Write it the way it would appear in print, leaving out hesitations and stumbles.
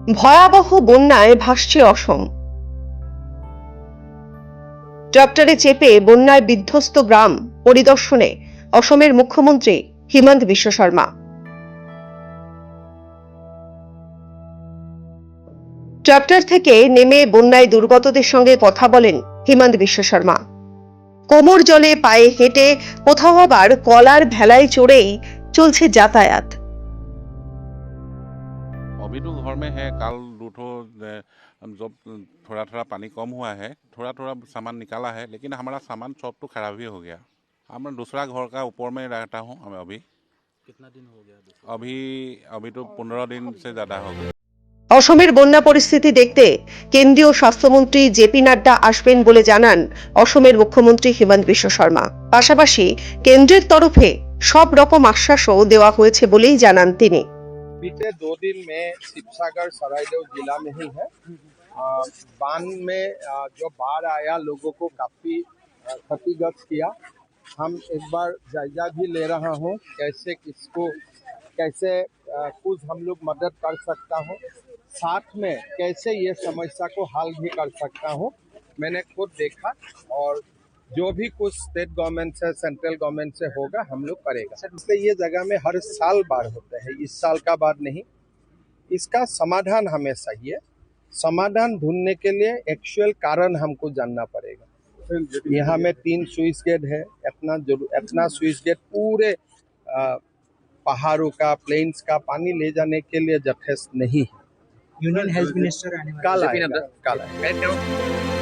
ভয়াবহ বন্যায় ভাসছে অসম। ট্রাক্টরে চেপে বন্যায় বিধ্বস্ত গ্রাম পরিদর্শনে অসমের মুখ্যমন্ত্রী হিমন্ত বিশ্ব শর্মা। ট্রাক্টর থেকে নেমে বন্যায় দুর্গতদের সঙ্গে কথা বলেন হিমন্ত বিশ্ব শর্মা। কোমর জলে পায়ে হেঁটে, কোথাও আবার কলার ভেলায় চড়েই চলছে যাতায়াত। अभी तो घर में है। कल रूठो जब थोड़ा थोड़ा पानी कम हुआ है, थोड़ा थोड़ा सामान निकाला है, लेकिन हमारा सामान सब तो खराब ही हो गया। मैं दूसरा घर का ऊपर में रहता हूँ। मैं अभी कितना दिन हो गया दूसरा? अभी अभी तो 15 दिन से ज़्यादा हो गया। অসমের বন্যা পরিস্থিতি দেখতে কেন্দ্রীয় স্বাস্থ্যমন্ত্রী জেপি নাড্ডা আসবেন বলে জানান অসমের মুখ্যমন্ত্রী হিমন্ত বিশ্ব শর্মা। পাশাপাশি কেন্দ্রের তরফে সব রকম আশ্বাসও দেওয়া হয়েছে বলেই জানান তিনি। बीते 2 दिन में शिवसागर सरायदेव जिला में ही है। बान में जो बाढ़ आया लोगों को काफी क्षतिग्रस्त किया। हम एक बार जायजा भी ले रहा हूँ कैसे कुछ हम लोग मदद कर सकता हूँ, साथ में कैसे ये समस्या को हल भी कर सकता हूँ। मैंने खुद देखा और जो भी कुछ स्टेट गवर्नमेंट से सेंट्रल गवर्नमेंट से होगा हम लोग करेगा। इसलिए ये जगह में हर साल बाढ़ होता है, इस साल का बाढ़ नहीं। इसका समाधान हमें चाहिए। समाधान ढूंढने के लिए एक्चुअल कारण हमको जानना पड़ेगा। यहाँ में 3 स्विच गेट है। इतना स्विच गेट पूरे पहाड़ों का, प्लेन्स का पानी ले जाने के लिए यथेष्ट नहीं है। यूनियन हेल्थ मिनिस्टर आने वाले कल आएगा।